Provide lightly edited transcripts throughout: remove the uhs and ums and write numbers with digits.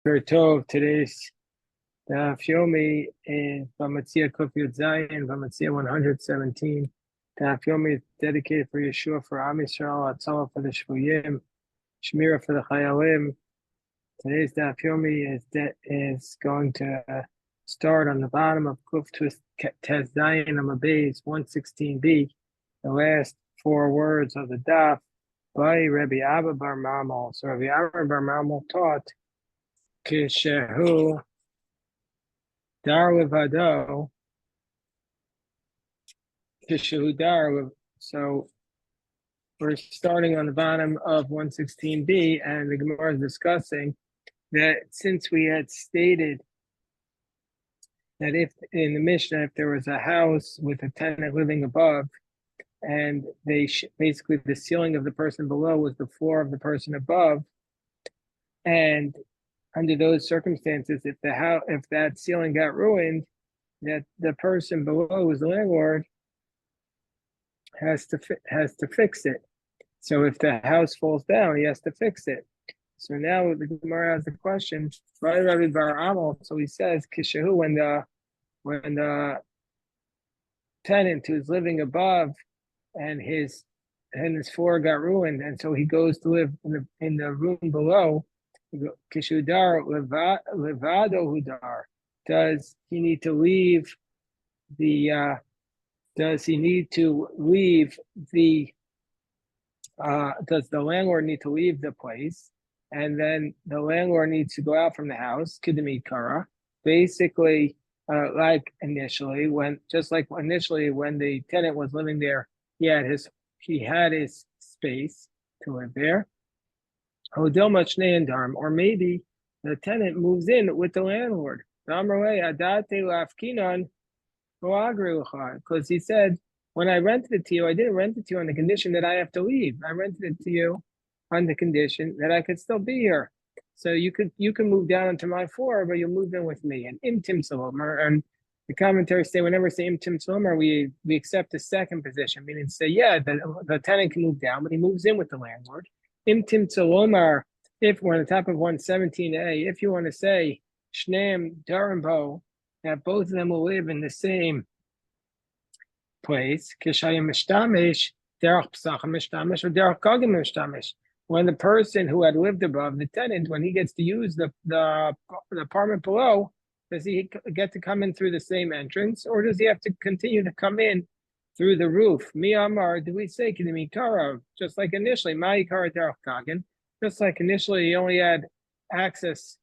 Very Tov. Today's Daf Yomi is Bava Metzia Kuf Yud Zayin, Bava Metzia 117. Daf Yomi is dedicated for Yeshua, for Am Yisrael, Atzalah for the Shvuyim, Shmira for the Chayalim. Today's Daf Yomi is going to start on the bottom of Kuf Tez Zayin on the base 116b, the last four words of the Daf by Rabbi Abba Bar Mamal. So Rabbi Abba Bar Mamal taught Kishehu Dar Levado, Kishehu Dar. So we're starting on the bottom of 116b, and the Gemara is discussing that since we had stated that if in the Mishnah, if there was a house with a tenant living above, and they basically the ceiling of the person below was the floor of the person above, and under those circumstances, if that ceiling got ruined, that the person below, who's the landlord, has to fix it. So if the house falls down, he has to fix it. So now the Gemara has the question, Rabbi Bar Amal. So he says, Kishahu, when the tenant who's living above and his floor got ruined, and so he goes to live in the room below. Kishudar levado hudar. Does he need to leave the? Does he need to leave the? Does the landlord need to leave the place, and then the landlord needs to go out from the house? Kidemi kara. Basically, like initially, when the tenant was living there, he had his space to live there. Or maybe the tenant moves in with the landlord. Because he said, when I rented it to you, I didn't rent it to you on the condition that I have to leave. I rented it to you on the condition that I could still be here. So you can move down into my floor, but you'll move in with me. And imtim salomer, and the commentaries say whenever we say imtim salomer, we accept the second position, meaning say, yeah, the tenant can move down, but he moves in with the landlord. Imtim Tzolomar, if we're on the top of 117a, if you want to say Shneim Darimbo, that both of them will live in the same place, Kishayim Mishtamish, Derech Psachim Mishtamish, or Derech Gagim Mishtamish. When the person who had lived above, the tenant, when he gets to use the apartment below, does he get to come in through the same entrance, or does he have to continue to come in through the roof? Miyamar, do we say Kidimikara? Just like initially, Ma'ikara Derech Kagan, just like initially he only had access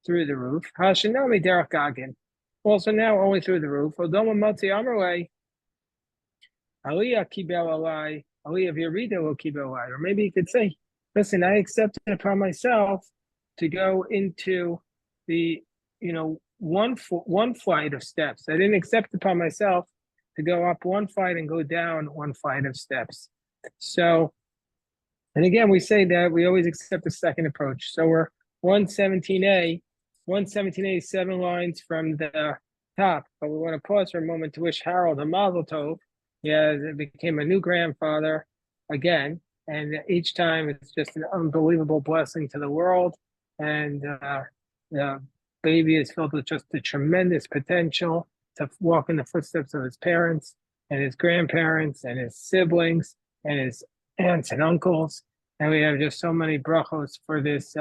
through the roof. Hashanami Derech Kagan, also now only through the roof. Odoma Matzi Amarway, Aliyah Kibel Alai, Aliyah Virida will Kibel Alai. Or maybe you could say, listen, I accepted it upon myself to go into the, one flight of steps. I didn't accept it upon myself to go up one flight and go down one flight of steps. So, and again, we say that we always accept the second approach. So we're 117a. 117a is 7 lines from the top, but we want to pause for a moment to wish Harold a mazel tov. Yeah, it became a new grandfather again, and each time it's just an unbelievable blessing to the world. And the baby is filled with just a tremendous potential to walk in the footsteps of his parents and his grandparents and his siblings and his aunts and uncles. And we have just so many brachos for this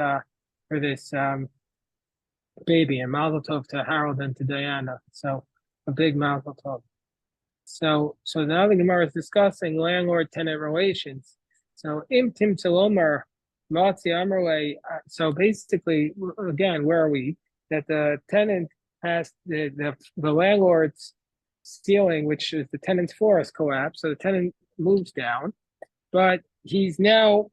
baby, and mazel tov to Harold and to Diana. So a big mazel tov. So now the Gemara is discussing landlord-tenant relations. So imtim tzolomar matzi amarle. So basically, again, where are we? That the tenant has the landlord's ceiling, which is the tenant's floor, has collapsed. So the tenant moves down, but he's now,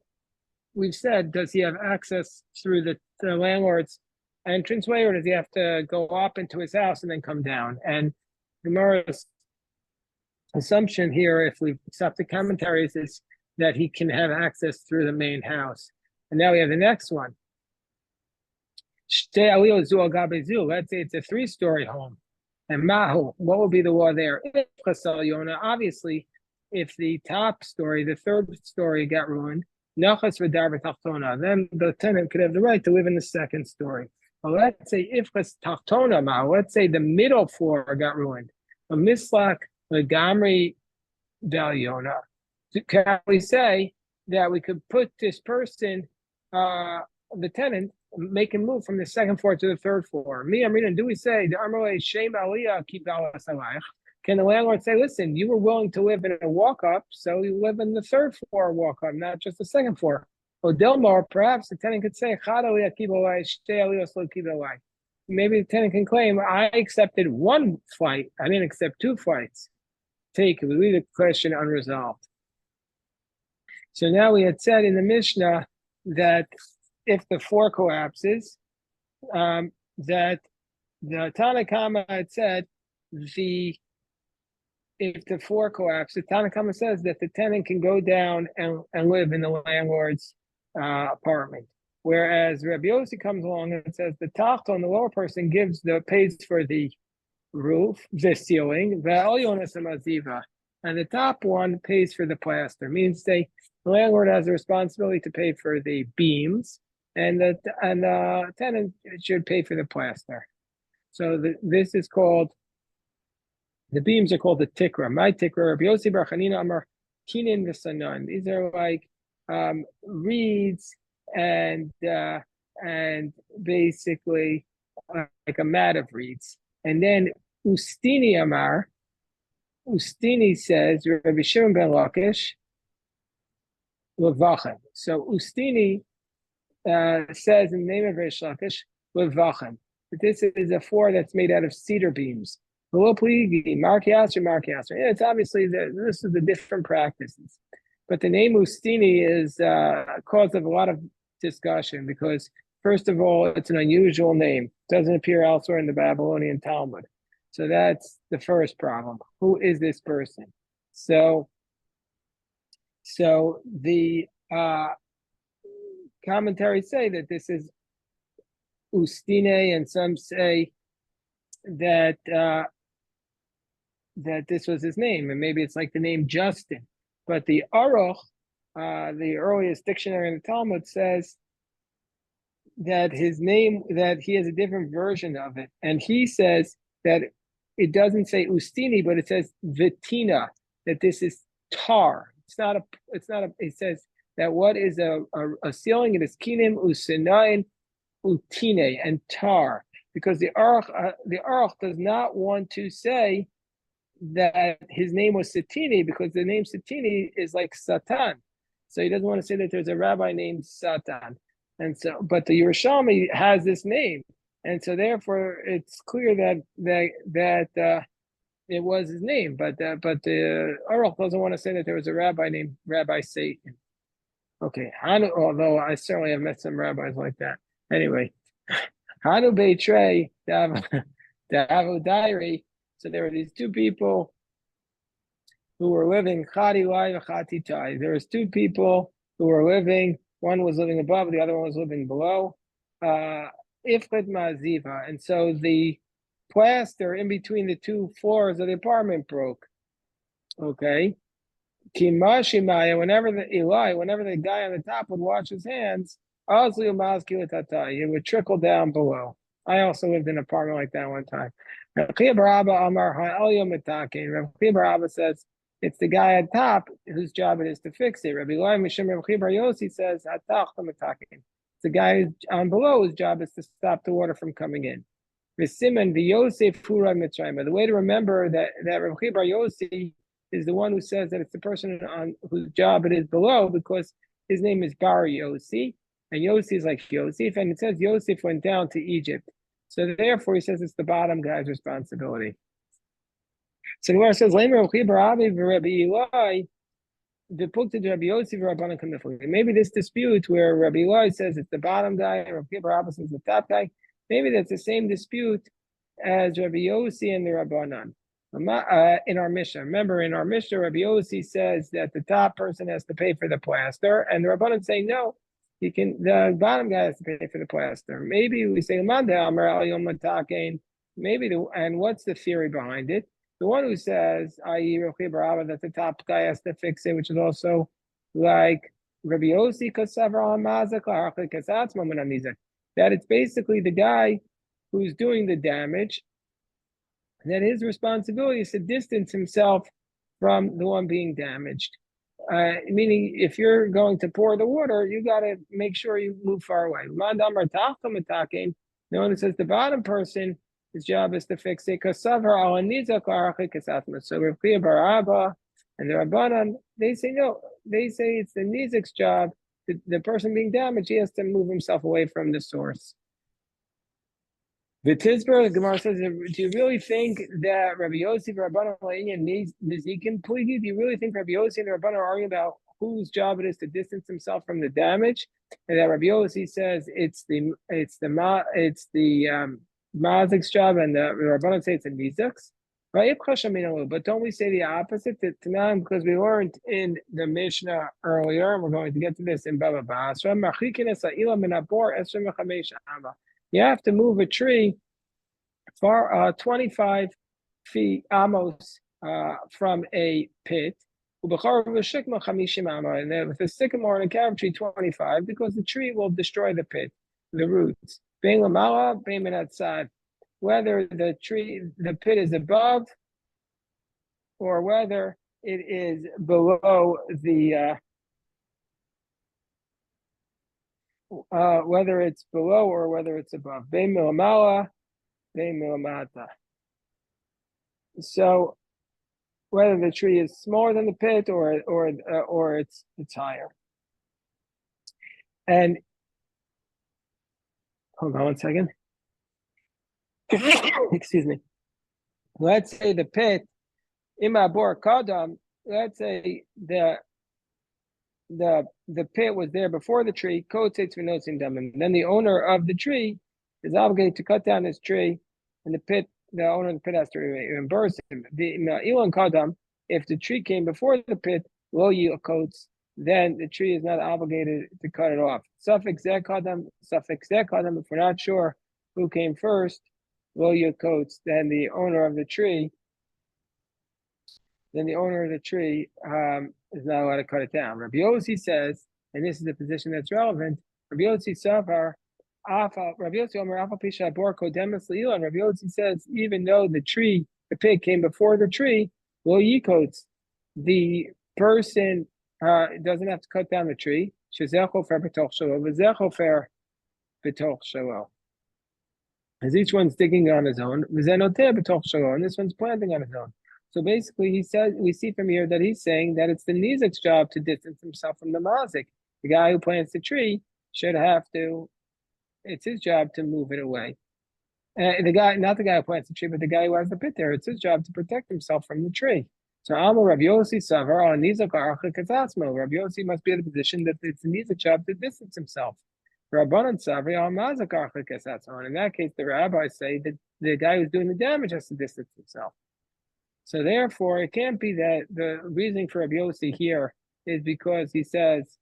we've said, does he have access through the landlord's entranceway, or does he have to go up into his house and then come down? And Gemara's assumption here, if we accept the commentaries, is that he can have access through the main house. And now we have the next one. Let's say it's a 3-story home. And Mahu, what will be the law there? Obviously, if the top story, the 3rd story got ruined, then the tenant could have the right to live in the 2nd story. Well, let's say Ifchas Tachtona Ma, let's say the middle floor got ruined. A mislak legamri Valiona. Can we say that we could put this person, the tenant, make him move from the second floor to the third floor? Me, Amrina, do we say the Amrle Shem Aliyah keep Alayach? Can the landlord say, listen, you were willing to live in a walk up, so you live in the third floor walk up, not just the second floor? Or Delmar, perhaps the tenant could say, maybe the tenant can claim, I accepted one flight, I didn't accept two flights. We leave the question unresolved. So now we had said in the Mishnah that if the floor collapses, that the Tanakama had said if the floor collapses, Tanakama says that the tenant can go down and live in the landlord's apartment. Whereas Rabbi Yossi comes along and says the tachton, the lower person, pays for the roof, the ceiling, and the top one pays for the plaster. Means the landlord has a responsibility to pay for the beams, and the tenant should pay for the plaster. So this is called, the beams are called the tikra. My tikra, Rabbi Yossi bar Chanina Amar Kinin v'Sanan. These are like reeds and basically like a mat of reeds. And then Ustini Amar, Ustini says, Rabbi Shimon ben Lakish, Levachem. So Ustini says in the name of Rish Lakish, Levachem. This is a floor that's made out of cedar beams. It's obviously this is the different practices. But the name Ustini is cause of a lot of discussion because, first of all, it's an unusual name. It doesn't appear elsewhere in the Babylonian Talmud. So that's the first problem. Who is this person? So the commentaries say that this is Ustine, and some say that that this was his name, and maybe it's like the name Justin. But the Aruch, the earliest dictionary in the Talmud, says that his name, that he has a different version of it, and he says that it doesn't say Ustini, but it says Vitina, that this is tar. It says that what is a ceiling, it is Kinim, Usinain, Utine, and tar. Because the Aruch does not want to say that his name was Satini, because the name Satini is like Satan. So he doesn't want to say that there's a rabbi named Satan. And so, but the Yerushalmi has this name. And so therefore it's clear that it was his name, but the Aruch doesn't want to say that there was a rabbi named Rabbi Satan. Okay, although I certainly have met some rabbis like that. Anyway, Hanu Beitrei Davu Diary. So there were these two people who were living Chati Lai Chati Tai. There was two people who were living. One was living above, the other one was living below. Ifrit Ma'aziva, and so the plaster in between the two floors of the apartment broke. Okay. Kimashimaya, whenever the guy on the top would wash his hands, it would trickle down below. I also lived in an apartment like that one time. Rav Chia bar Abba says it's the guy at top whose job it is to fix it. Rabbi Lai Mishim Rav Chia bar Yossi says it's the guy on below whose job is to stop the water from coming in. The way to remember that Rav Chia bar Yossi is the one who says that it's the person on whose job it is below, because his name is Bar Yossi, and Yossi is like Yosef, and it says Yosef went down to Egypt. So therefore, he says it's the bottom guy's responsibility. So the Gemara says, maybe this dispute where Rabbi Eli says it's the bottom guy and Rabbi Abba says the top guy, maybe that's the same dispute as Rabbi Yossi and the Rabbanan. In our Mishnah, remember in our Mishnah, Rabbi Yossi says that the top person has to pay for the plaster, and the Rabbanan say no, the bottom guy has to pay for the plaster. Maybe we say maybe and what's the theory behind it? The one who says, i.e., that the top guy has to fix it, which is also like Rabbi Yossi, that it's basically the guy who's doing the damage, that his responsibility is to distance himself from the one being damaged. Meaning, if you're going to pour the water, you got to make sure you move far away. No one says the bottom person, his job is to fix it. So Rav Chia bar Abba and the Rabbanan, they say no. They say it's the nizik's job. The person being damaged, he has to move himself away from the source. The Gemara says, do you really think that Rabbi Yossi Rabbanan Nizikin Pligi? Do you really think Rabbi Yossi and Rabbanan are arguing about whose job it is to distance himself from the damage? And that Rabbi Yossi says it's the Mazik's job, and the Rabbanan say it's a Nizik's. Right? But don't we say the opposite to Tanan, because we learned in the Mishnah earlier, and we're going to get to this in Bava Basra. You have to move a tree far 25 feet amos from a pit. And with a sycamore and a carob tree, 25, because the tree will destroy the pit, the roots. Whether the pit is above, or whether it is below the whether it's below or whether it's above. So whether the tree is smaller than the pit or it's higher. And hold on one second. Excuse me. Let's say the pit, imabor kadam. Let's say the pit was there before the tree. And then the owner of the tree is obligated to cut down his tree, and the owner of the pit has to reimburse him. If the tree came before the pit, then the tree is not obligated to cut it off. Suffix zekadam, if we're not sure who came first, then the owner of the tree is not allowed to cut it down. Rabbi Yossi says, and this is the position that's relevant, Rabbi Yossi Savar, Rabbi Yossi says, even though the pig came before the tree, the person doesn't have to cut down the tree. As each one's digging on his own, and this one's planting on his own. So basically, he says, we see from here that he's saying that it's the nizik's job to distance himself from the mazik. The guy who plants the tree should have to. It's his job to move it away. Not the guy who plants the tree, but the guy who has the pit there. It's his job to protect himself from the tree. So Amar Rabbi Yossi Savar on nizak archa katzasmo. Rabbi Yossi must be in the position that it's the nizik's job to distance himself. Rabbanan Savri al mazak archa katzasmo. In that case, the rabbis say that the guy who's doing the damage has to distance himself. So therefore, it can't be that the reasoning for Rabbi Yossi here is because he says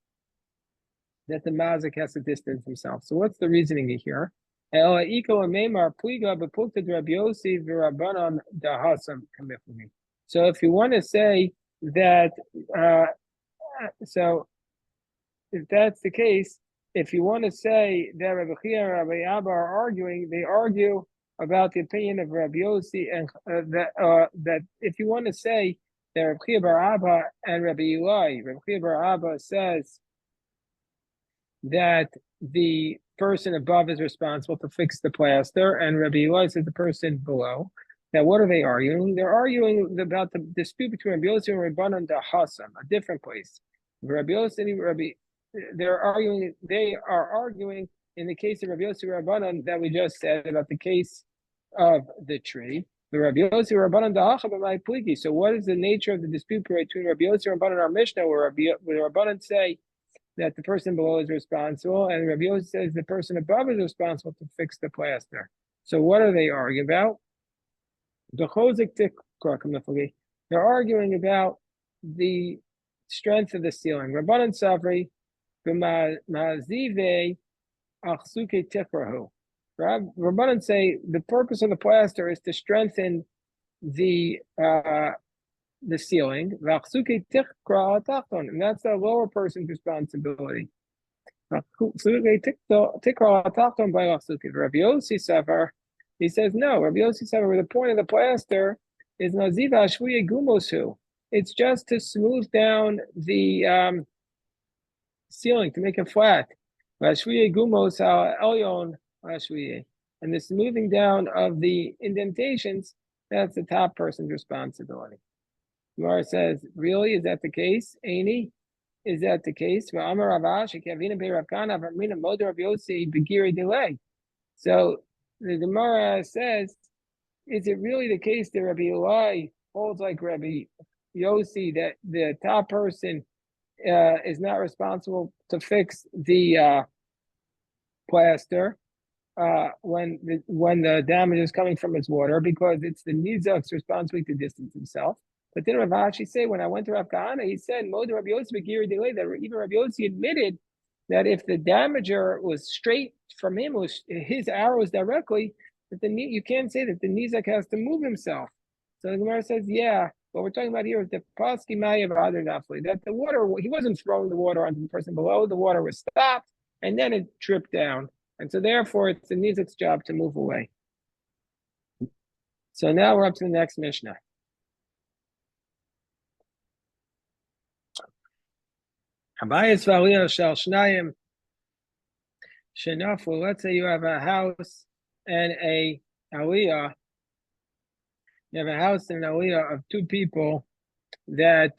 that the mazik has to distance himself. So what's the reasoning here? So if you want to say that, so if that's the case, if you want to say that Rabbi Chia and Rabbi Abba are arguing, they argue about the opinion of Rabbi Yossi, and that if you want to say that Rabbi Chia bar Abba and Rabbi Chia bar Abba says that the person above is responsible to fix the plaster, and Rabbi Eli says the person below. Now, what are they arguing? They're arguing about the dispute between Rabbi Yossi and Rabbanan da Hassam, a different place. Rabbi Yossi and they are arguing in the case of Rabbi Yossi and Rabbanan that we just said about the case of the tree. The Rabbi Yossi Rabbanan da Hacha b'mai pligi. So, what is the nature of the dispute between Rabbi Yossi and Rabbanan and our Mishnah, where Rabbanan say that the person below is responsible, and Rabbi Yossi says the person above is responsible to fix the plaster? So, what are they arguing about? They're arguing about the strength of the ceiling. Rabbanan Savri b'mazive achsuke tikrahu. Rabbanan say the purpose of the plaster is to strengthen the ceiling, and that's the lower person's responsibility. He says no. Rabbi Yossi Sefer, the point of the plaster is naziva shvuye gumosu. It's just to smooth down the ceiling to make it flat. Vashvuye gumos al elyon vashvuye. And the smoothing down of the indentations, that's the top person's responsibility. Gemara says, really, is that the case? Aini, is that the case? So the Gemara says, is it really the case that Rabbi Eli holds like Rabbi Yossi that the top person is not responsible to fix the plaster when the damage is coming from its water, because it's the Nizak's responsibility to distance himself. But then Rav Ashi say, when I went to Rav Kahana, he said, Moed Rabbi Yossi Begiri delay, that even Rabbi Yossi admitted that if the damager was straight from him, was his arrows directly, that you can't say that the Nizak has to move himself. So the Gemara says, yeah, what we're talking about here is the Paski Mayav Adar Nafli, that the water, he wasn't throwing the water onto the person below, the water was stopped, and then it dripped down. And so therefore, it's the Nizak's job to move away. So now we're up to the next Mishnah. Let's say you have a house and a aliyah. You have a house and an aliyah of two people that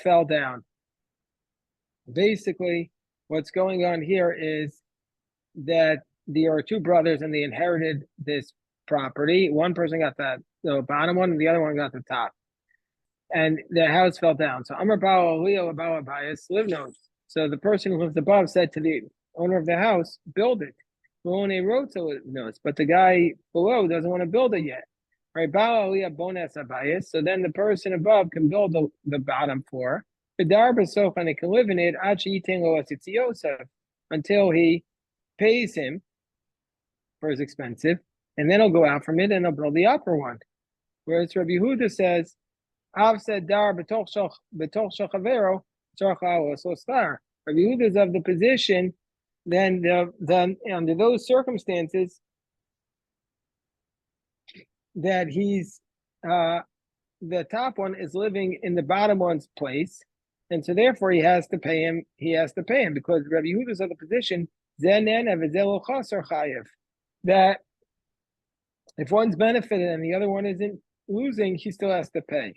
fell down. Basically, what's going on here is that there are two brothers and they inherited this property. One person got the bottom one and the other one got the top. And the house fell down. So Amar Baal Aliyah Baal Abayis live notes. So the person who lives above said to the owner of the house, build it. But the guy below doesn't want to build it yet. Right? Baal Aliyah Bonas Abayis. So then the person above can build the bottom floor. B'dar b'sof, and he can live in it until he pays him for his expensive, and then he'll go out from it and he'll build the upper one. Whereas Rabbi Yehuda says, Av said dar b'toch shachavero tzarcha so star. Rabbi Yehuda is of the position, then under those circumstances, that he's the top one is living in the bottom one's place, and so therefore he has to pay him. He has to pay him because Rabbi Yehuda is of the position that if one's benefited and the other one isn't losing, he still has to pay.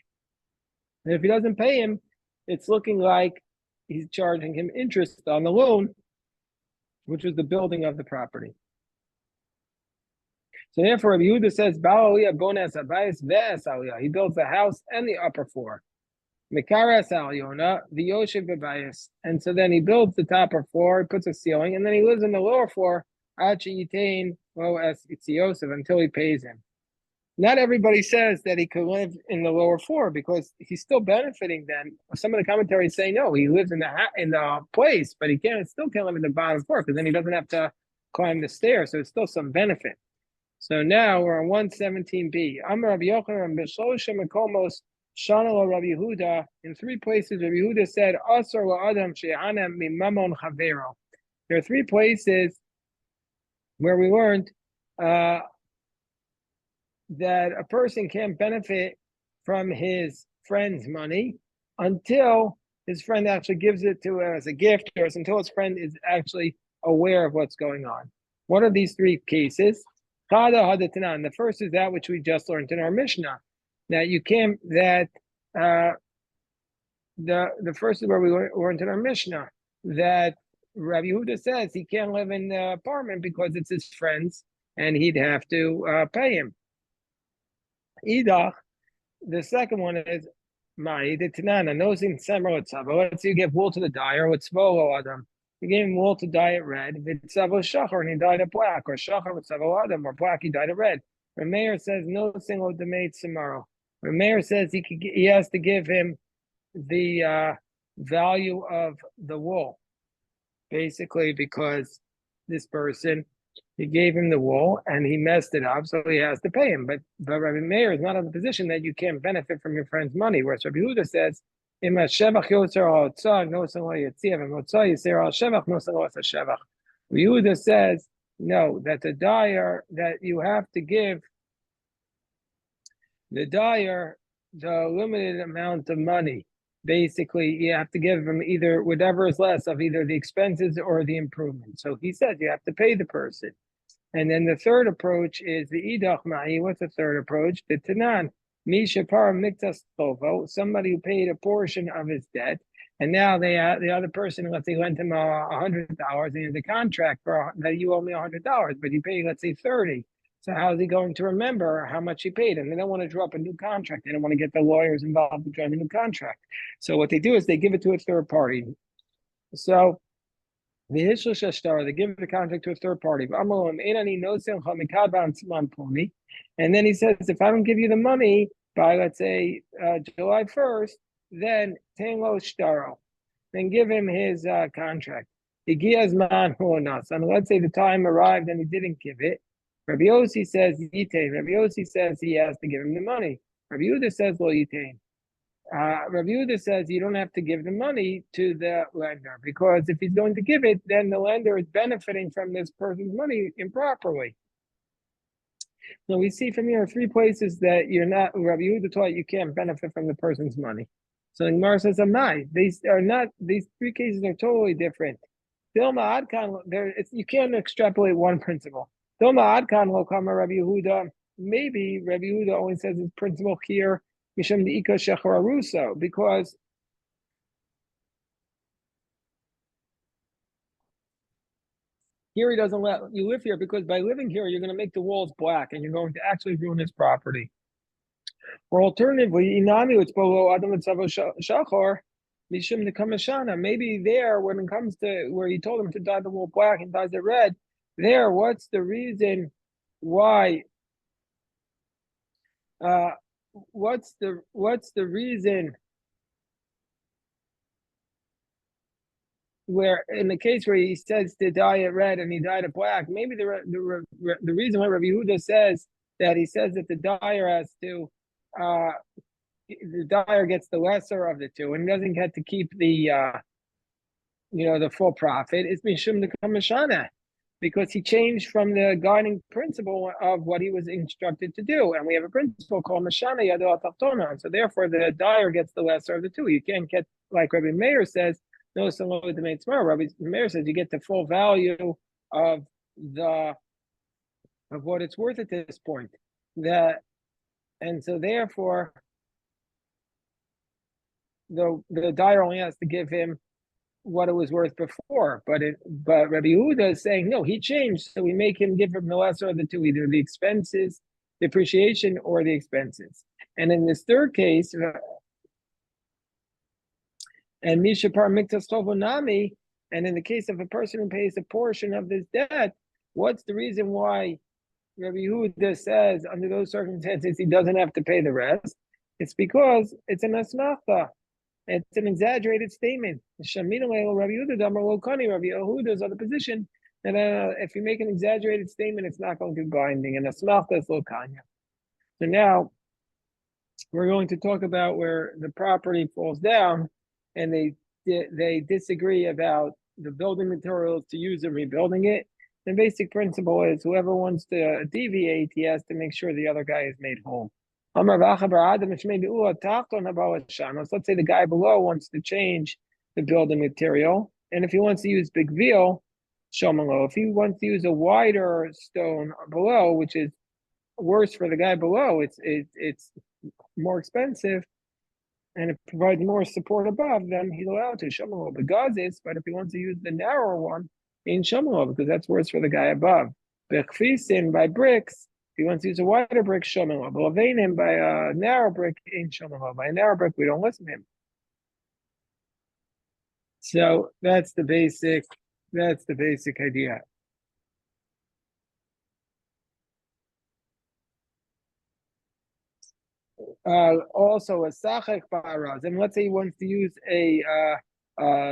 And if he doesn't pay him, it's looking like he's charging him interest on the loan, which was the building of the property. So therefore, Rabbi Yehuda says, he builds the house and the upper floor. And so then he builds the top floor, he puts a ceiling, and then he lives in the lower floor until he pays him. Not everybody says that he could live in the lower floor because he's still benefiting then. Some of the commentaries say no, he lives in the place, but he still can't live in the bottom floor because then he doesn't have to climb the stairs, so it's still some benefit. So now we're on 117b. Amar Rabbi Yochanan b'shlosha mekomos shana Rabbi Yehuda. In three places, Rabbi Yehuda said, "Asar la'adam she'ana mimamon chavero." There are three places where we learned that a person can't benefit from his friend's money until his friend actually gives it to him as a gift, or until his friend is actually aware of what's going on. What are these three cases? The first is that which we just learned in our Mishnah, that you can't, that the first is where we learned in our Mishnah, that Rabbi Yehuda says he can't live in the apartment because it's his friend's and he'd have to pay him. Idach, the second one is Mai the Tanana, Nosin Semro Tzava. Let's say you give wool to the dyer, with Svolo Adam. You gave him wool to dye it red, Vitzavo Shachar, and he dyed it black, or Shachar with Savo Adam, or black, he dyed it red. The mayor says no single demate tomorrow. The mayor says he has to give him the value of the wool, basically because this person, he gave him the wool and he messed it up, so he has to pay him. But Rabbi Meir is not in the position that you can't benefit from your friend's money, whereas Rabbi Yehuda says Im Shevach Yoser al Tzag, Nosan lo Yetzia, V'motzah Yisir al Shevach, Nosan lo Shevach. Yehuda says, no, that the dyer, that you have to give the dyer the limited amount of money. Basically, you have to give him either whatever is less of either the expenses or the improvement. So he said you have to pay the person. And then the third approach is the idach ma'i. What's the third approach? The tanan. Misha par miktas tovo, somebody who paid a portion of his debt, and now the other person, let's say, lent him $100, and the contract for that you owe me $100, but you pay, let's say, 30. So how is he going to remember how much he paid? And they don't want to draw up a new contract. They don't want to get the lawyers involved to draw a new contract. So what they do is they give it to a third party. So the they give the contract to a third party. And then he says, if I don't give you the money by, let's say, July 1st, then then give him his contract. And let's say the time arrived and he didn't give it. Rabbi Yossi says, Rabbi Yossi says he has to give him the money. Rabbi Yehuda says, Lo yitain. Rabbi Yehuda says you don't have to give the money to the lender, because if he's going to give it, then the lender is benefiting from this person's money improperly. So we see from here 3 places that you're not, Rabbi Yehuda taught you can't benefit from the person's money. So the Gemara says, Amai. These 3 cases are totally different. Dilma Adkan, you can't extrapolate one principle. Dilma Adkan will come Rabbi Yehuda. Maybe Rabbi Yehuda only says his principle here, Misham Ika Shechararuso, because here he doesn't let you live here, because by living here, you're going to make the walls black and you're going to actually ruin his property. Or alternatively, Inami, it's below Adam and Savo Shachar, Mishum Nikamashana. Maybe there, when it comes to where he told him to dye the wall black and dyes it red, there, what's the reason why? What's the reason where in the case where he says to dye it red and he dyed it black, maybe the reason why Rabbi Yehuda says that he says that the dyer has to the dyer gets the lesser of the two and doesn't get to keep the the full profit is mishum the kamashana, because he changed from the guiding principle of what he was instructed to do. And we have a principle called Mashana Yado Tachtona. So therefore, the dyer gets the lesser of the two. You can't get, like Rabbi Meir says, no, so the main tomorrow. Rabbi Meir says you get the full value of what it's worth at this point. And so therefore, the dyer only has to give him what it was worth before, but Rabbi Yehuda is saying no, he changed, so we make him give him the lesser of the two, either the expenses, depreciation, or the expenses. And in this third case, and Mishapar Miktas Tovonami, and in the case of a person who pays a portion of this debt, what's the reason why Rabbi Yehuda says under those circumstances he doesn't have to pay the rest? It's because it's an asmachta. It's an exaggerated statement. Rabbi Yehuda's other position that if you make an exaggerated statement, it's not going to be binding. And asmachta is lokanya. So now we're going to talk about where the property falls down, and they disagree about the building materials to use in rebuilding it. The basic principle is whoever wants to deviate, he has to make sure the other guy is made whole. So let's say the guy below wants to change the building material, and if he wants to use big veal, shomalo. If he wants to use a wider stone below, which is worse for the guy below, it's more expensive, and it provides more support above, then he's allowed to shomalo. But gazis, but if he wants to use the narrower one, in shomalo, because that's worse for the guy above. Bechfisin by bricks. If he wants to use a wider brick, shomalo. But him by a narrow brick, in shomalo. By a narrow brick, we don't listen to him. So that's the basic idea. Also a sachek baraz, and let's say he wants to use a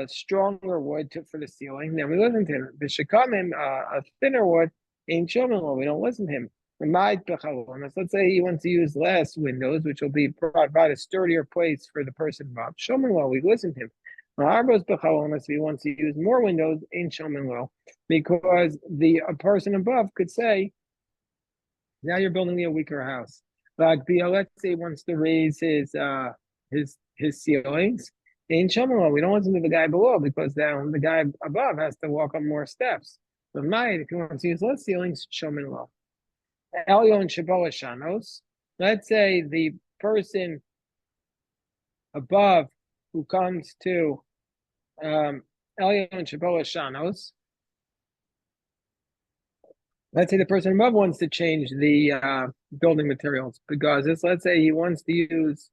stronger wood for the ceiling, then we listen to him. The shekamim, a thinner wood, in shomalo, we don't listen to him. Let's say he wants to use less windows, which will be provide a sturdier place for the person above. Shomin lo, we listen to him. If he wants to use more windows, ain't shomin lo, because the person above could say, now you're building me a weaker house. Like let's say he wants to raise his ceilings. In Shomalo, we don't listen to the guy below because then the guy above has to walk up more steps. But if he wants to use less ceilings, Shomalo. Elyon Shabolashanos. Let's say the person above who comes to Elyon Shabolashanos. Let's say the person above wants to change the building materials because let's say he wants to use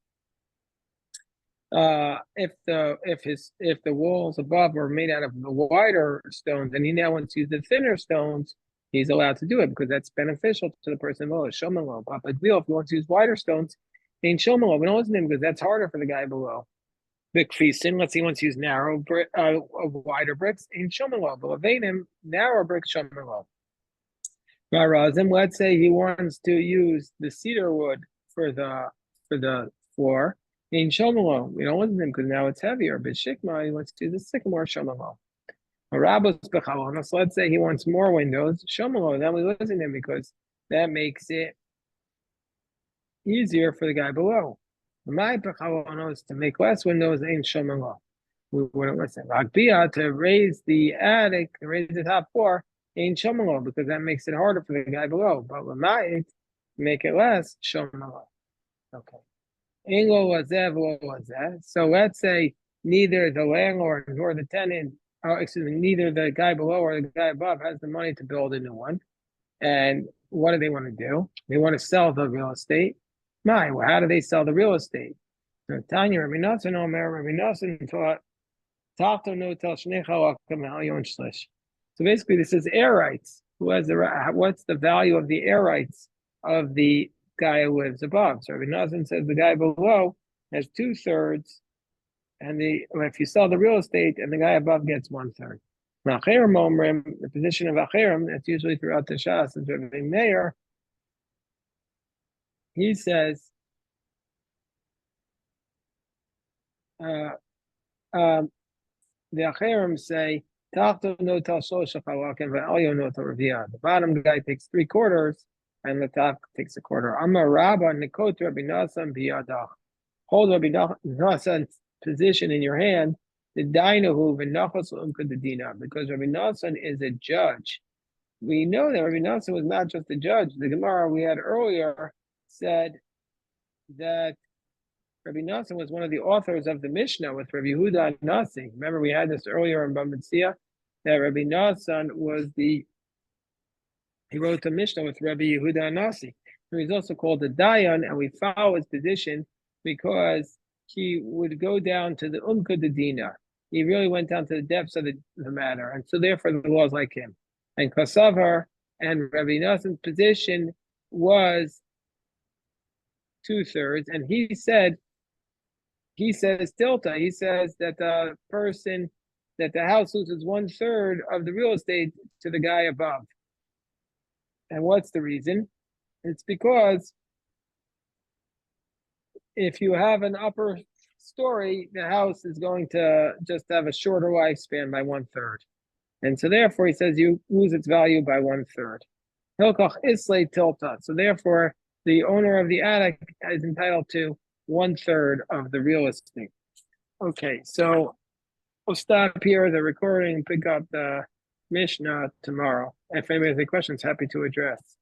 if the walls above are made out of the wider stones and he now wants to use the thinner stones, he's allowed to do it because that's beneficial to the person below. Shomalo. But if he wants to use wider stones, ain't Shomalo. We don't listen to him because that's harder for the guy below. Big feastin. Let's say he wants to use wider bricks, ain't Shomalo. But Levanim, narrow bricks, Shomalo. Marazim, let's say he wants to use the cedar wood for the floor. In Shomalo, we don't listen to him because now it's heavier. But Shikma, he wants to use the sycamore Shomalo. Rabos Bechalonos, let's say he wants more windows. Shomalo, then we listen to him because that makes it easier for the guy below. My Bechalonos, to make less windows, ain't Shomalo. We wouldn't listen. Rakbia, to raise the attic, to raise the top floor, ain't Shomalo, because that makes it harder for the guy below. But Lamait, make it less, Shomalo. Okay. So let's say neither the landlord nor the tenant, neither the guy below or the guy above has the money to build a new one. And what do they want to do? They want to sell the real estate. Well, how do they sell the real estate? So Tanya Rabbi Nosson taught Tachto no tel shnecha l'kam shlish. So basically, this is air rights. Who has what's the value of the air rights of the guy who lives above? So Rabbi Nosson says the guy below has 2/3, and if you sell the real estate, and the guy above gets 1/3. Acherim omrim, the position of Acherim, that's usually throughout the Shas, is Rabbi Meir. He says, the Acherim say, the bottom guy takes 3/4, and the top takes 1/4. Amar Rabba Nikot Rabbi Nosson biyadach. Hold Rabbi Nosson's position in your hand. The Dainahu v'nachos l'umkadadina, because Rabbi Nosson is a judge. We know that Rabbi Nosson was not just a judge. The Gemara we had earlier said that Rabbi Nosson was one of the authors of the Mishnah with Rabbi Yehuda Nasi. Remember, we had this earlier in Bava Metzia, that Rabbi Nosson he wrote the Mishnah with Rabbi Yehuda Nasi. He's also called the Dayan, and we follow his position because he would go down to the Umkudadina. He really went down to the depths of the matter, and so therefore the law is like him. And Kosavar and Rabbi Nosson's position was 2/3, and he says tilta. He says that the house loses 1/3 of the real estate to the guy above. And what's the reason? It's because if you have an upper story, the house is going to just have a shorter lifespan by 1/3. And so therefore he says you lose its value by 1/3. Hilkoch islay tilta. So therefore the owner of the attic is entitled to 1/3 of the real estate. Okay, so we'll stop here the recording and pick up the Mishnah tomorrow. If anybody has any questions, happy to address.